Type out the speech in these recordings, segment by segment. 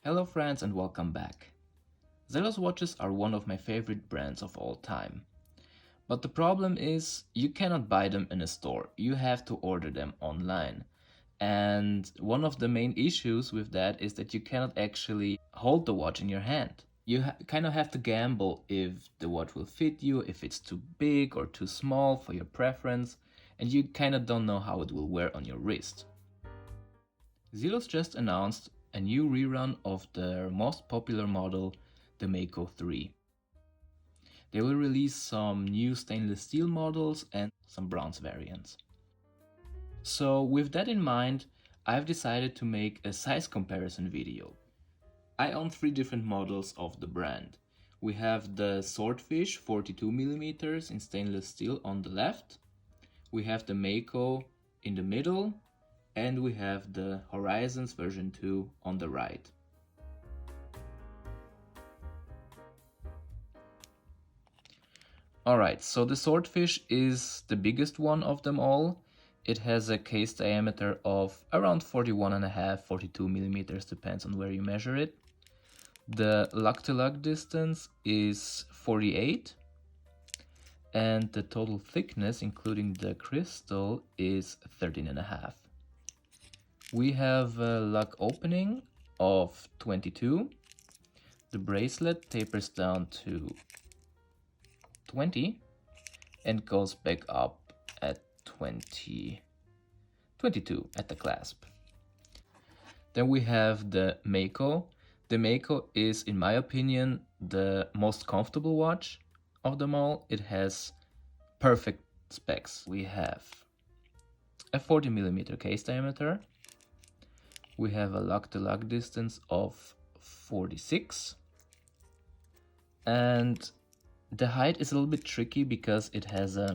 Hello friends and welcome back. Zelos watches are one of my favorite brands of all time. But the problem is you cannot buy them in a store, you have to order them online. And one of the main issues with that is that you cannot actually hold the watch in your hand. You kind of have to gamble if the watch will fit you, if it's too big or too small for your preference, and you kind of don't know how it will wear on your wrist. Zelos just announced a new rerun of their most popular model, the Mako 3. They will release some new stainless steel models and some bronze variants. So with that in mind, I've decided to make a size comparison video. I own 3 different models of the brand. We have the Swordfish 42mm in stainless steel on the left, we have the Mako in the middle, and we have the Horizons version 2 on the right. Alright, so the Swordfish is the biggest one of them all. It has a case diameter of around 41.5, 42mm, depends on where you measure it. The lug-to-lug distance is 48, and the total thickness, including the crystal, is 13.5. We have a lug opening of 22. The bracelet tapers down to 20 and goes back up at 22 at the clasp. Then we have the Mako. The Mako is, in my opinion, the most comfortable watch of them all. It has perfect specs. We have a 40mm case diameter. We have a lug-to-lug distance of 46. And the height is a little bit tricky because it has a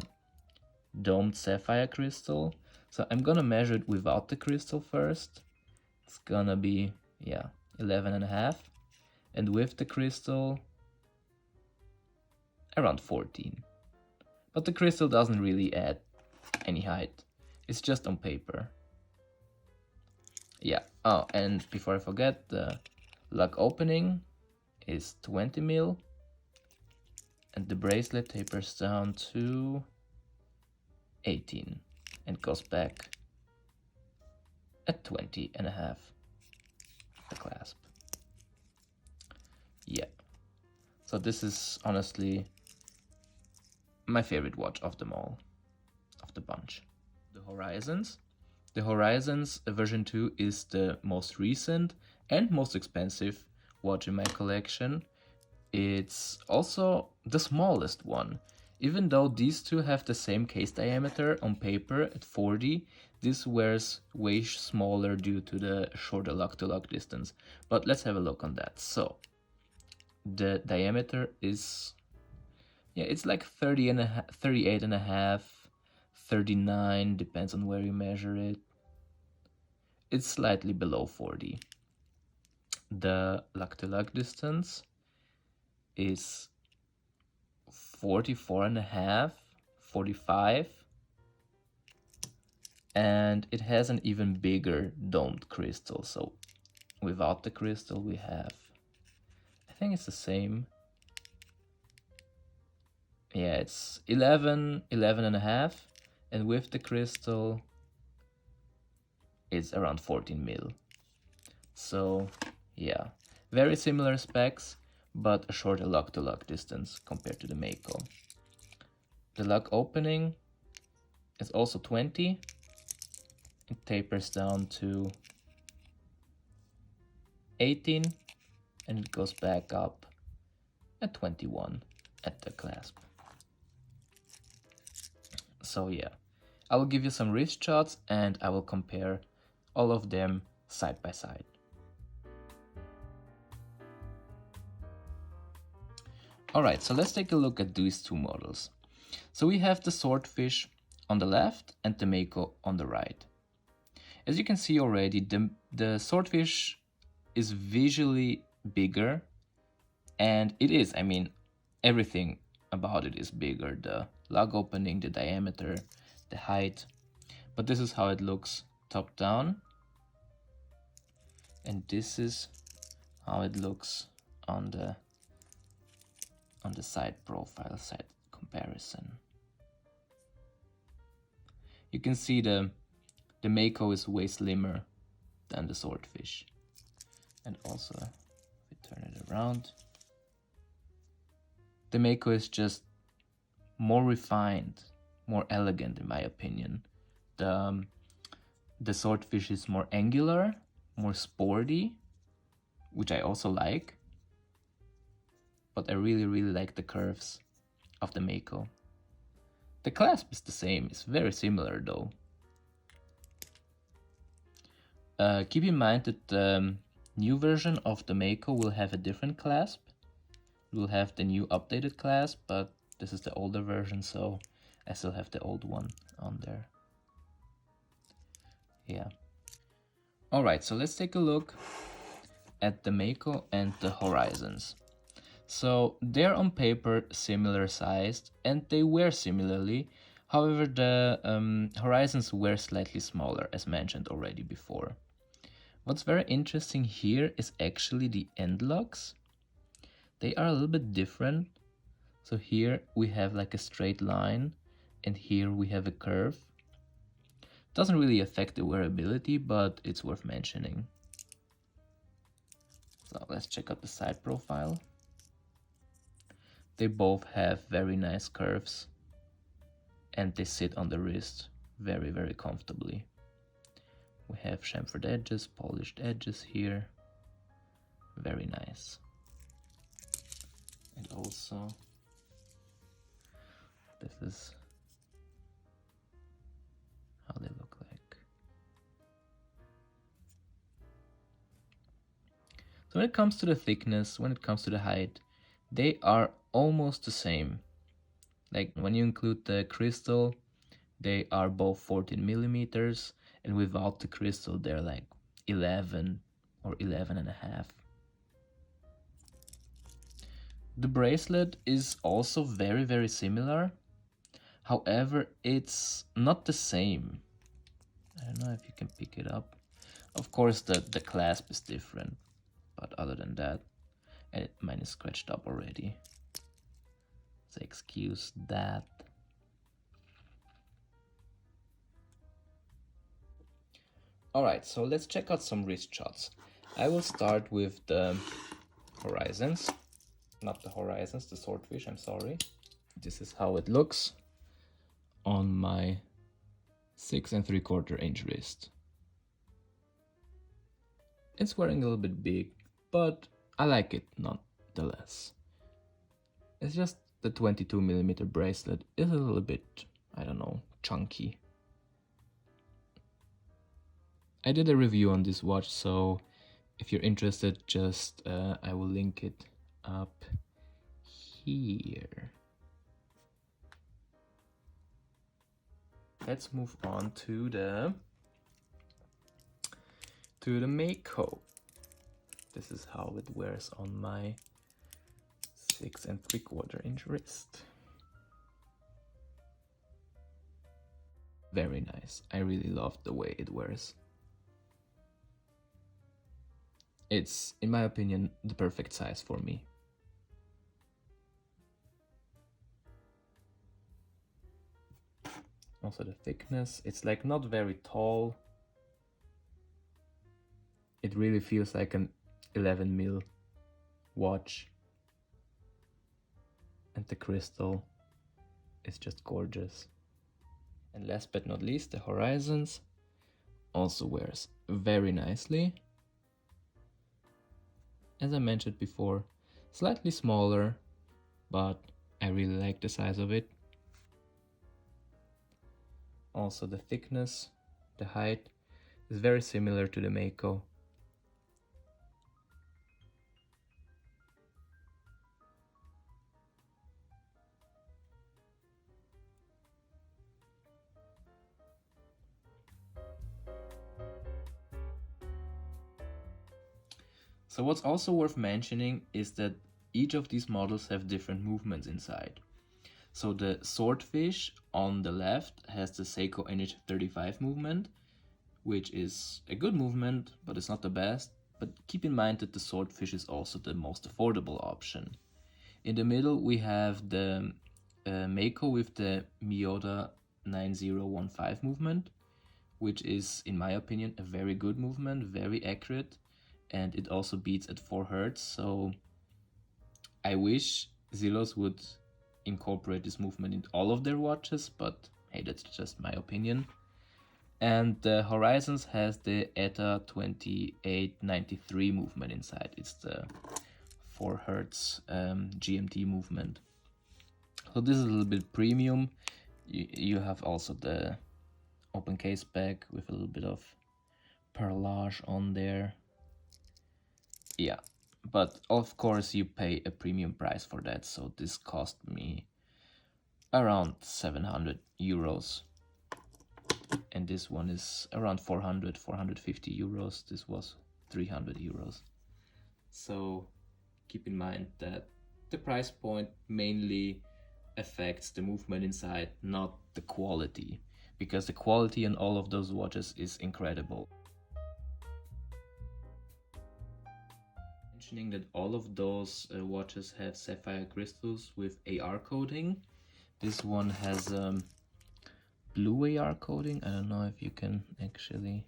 domed sapphire crystal. So I'm gonna measure it without the crystal first. It's gonna be, 11.5. And with the crystal, around 14. But the crystal doesn't really add any height. It's just on paper. Yeah, oh, and before I forget, the lug opening is 20mm. And the bracelet tapers down to 18 and goes back at 20.5, the clasp. Yeah, so this is honestly my favorite watch of them all, of the bunch. The Horizons. The Horizons version 2 is the most recent and most expensive watch in my collection. It's also the smallest one. Even though these two have the same case diameter on paper at 40, this wears way smaller due to the shorter lug-to-lug distance. But let's have a look on that. So the diameter is, it's like 30 and a half, 38.5, 39, depends on where you measure it. It's slightly below 40. The lug-to-lug distance is 44.5, 45, and it has an even bigger domed crystal. So without the crystal we have, I think it's the same. Yeah, it's 11.5, and with the crystal it's around 14mm. So yeah, very similar specs, but a shorter lug-to-lug distance compared to the Mako. The lug opening is also 20. It tapers down to 18 and it goes back up at 21 at the clasp. So yeah, I will give you some wrist shots and I will compare all of them side by side. Alright, so let's take a look at these two models. So we have the Swordfish on the left and the Mako on the right. As you can see already, the Swordfish is visually bigger, and it is, everything about it is bigger. The lug opening, the diameter, the height. But this is how it looks top down. And this is how it looks on the side profile, side comparison. You can see the Mako is way slimmer than the Swordfish. And also, if we turn it around, the Mako is just more refined, more elegant in my opinion. The Swordfish is more angular, more sporty, which I also like. But I really like the curves of the Mako. The clasp is the same, it's very similar though. Keep in mind that the new version of the Mako will have a different clasp. It will have the new updated clasp, but this is the older version, so I still have the old one on there. Yeah. Alright, so let's take a look at the Mako and the Horizons. So they're on paper similar sized and they wear similarly. However, the Horizons wear slightly smaller, as mentioned already before. What's very interesting here is actually the end locks. They are a little bit different. So here we have like a straight line and here we have a curve. Doesn't really affect the wearability, but it's worth mentioning. So let's check out the side profile. They both have very nice curves and they sit on the wrist very comfortably. We have chamfered edges, polished edges here. Very nice. And also, this is how they look like. So when it comes to the thickness, when it comes to the height, they are almost the same. Like when you include the crystal, they are both 14 millimeters, and without the crystal, they're like 11 or 11 and a half. The bracelet is also very similar. However, it's not the same. I don't know if you can pick it up. Of course, the clasp is different, but other than that, and mine is scratched up already. So excuse that. Alright, so let's check out some wrist shots. I will start with the Horizons. Not the Horizons, the Swordfish, I'm sorry. This is how it looks on my 6 3/4 inch wrist. It's wearing a little bit big, but I like it nonetheless. It's just the 22 millimeter bracelet is a little bit, I don't know, chunky. I did a review on this watch, so if you're interested, just I will link it up here. Let's move on to the Mako. This is how it wears on my 6 3/4 inch wrist. Very nice. I really love the way it wears. It's, in my opinion, the perfect size for me. Also the thickness, it's like not very tall. It really feels like an 11 mil watch. And the crystal is just gorgeous. And last but not least, the Horizons also wears very nicely. As I mentioned before, slightly smaller, but I really like the size of it. Also the thickness, the height is very similar to the Mako. So what's also worth mentioning is that each of these models have different movements inside. So the Swordfish on the left has the Seiko NH35 movement, which is a good movement, but it's not the best. but keep in mind that the Swordfish is also the most affordable option. In the middle we have the Mako with the Miyota 9015 movement, which is, in my opinion, a very good movement, very accurate, and it also beats at 4 Hz, so I wish Zelos would incorporate this movement in all of their watches, but hey, that's just my opinion. And the Horizons has the ETA 2893 movement inside. It's the 4 Hz GMT movement. So this is a little bit premium. You have also the open case back with a little bit of perlage on there. Yeah, but of course you pay a premium price for that, so this cost me around 700 euros. And this one is around 450 euros. This was 300 euros. So keep in mind that the price point mainly affects the movement inside, not the quality, because the quality in all of those watches is incredible. Mentioning that all of those watches have sapphire crystals with AR coating. This one has blue AR coating. I don't know if you can actually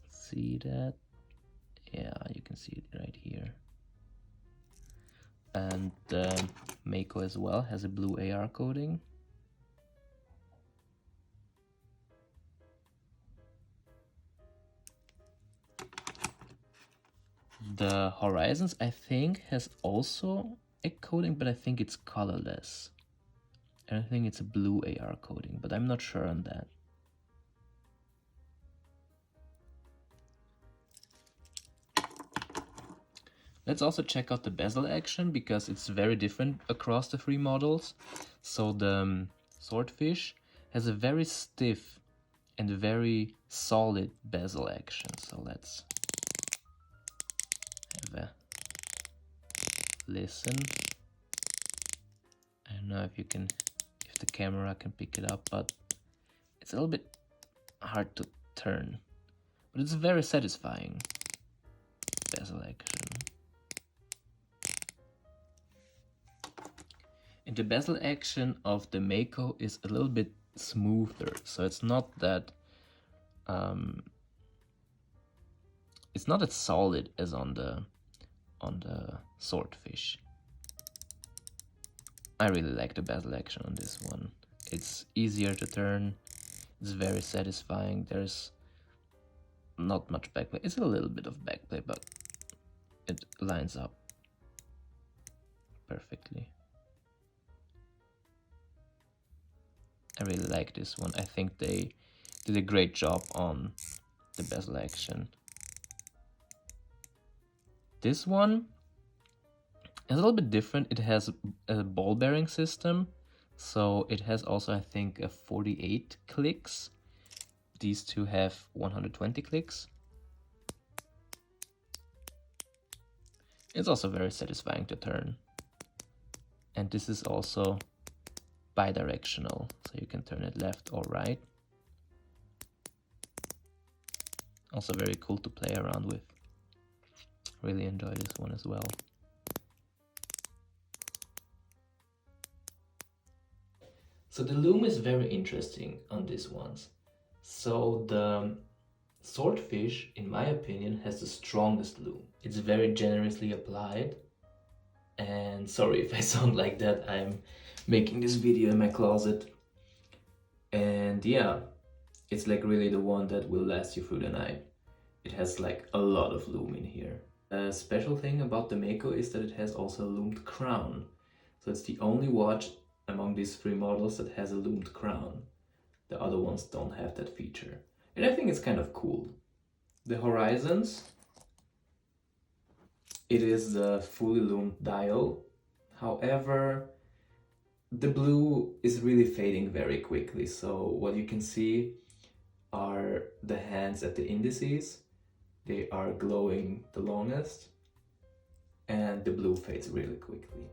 see that. Yeah, you can see it right here. And Mako as well has a blue AR coating. The Horizons, I think, has also a coating, but I think it's colorless. And I think it's a blue AR coating, but I'm not sure on that. Let's also check out the bezel action, because it's very different across the 3 models. So the Swordfish has a very stiff and very solid bezel action. So let's have a listen. I don't know if the camera can pick it up, but it's a little bit hard to turn. But it's very satisfying bezel action. And the bezel action of the Mako is a little bit smoother, so it's not that solid as on the Swordfish. I really like the bezel action on this one. It's easier to turn, it's very satisfying. There's not much backplay. It's a little bit of backplay, but it lines up perfectly. I really like this one. I think they did a great job on the bezel action. This one is a little bit different. It has a ball bearing system, so it has also, I think, a 48 clicks. These two have 120 clicks. It's also very satisfying to turn. And this is also bi-directional, so you can turn it left or right. Also very cool to play around with. Really enjoy this one as well. So the Lume is very interesting on these ones. So the Swordfish, in my opinion, has the strongest Lume. It's very generously applied. And sorry if I sound like that, I'm making this video in my closet. And yeah, it's like really the one that will last you through the night. It has like a lot of Lume in here. A special thing about the Mako is that it has also a lumed crown. So it's the only watch among these 3 models that has a lumed crown. The other ones don't have that feature. And I think it's kind of cool. The Horizons, it is the fully lumed dial. However, the blue is really fading very quickly. So what you can see are the hands at the indices. They are glowing the longest, and the blue fades really quickly.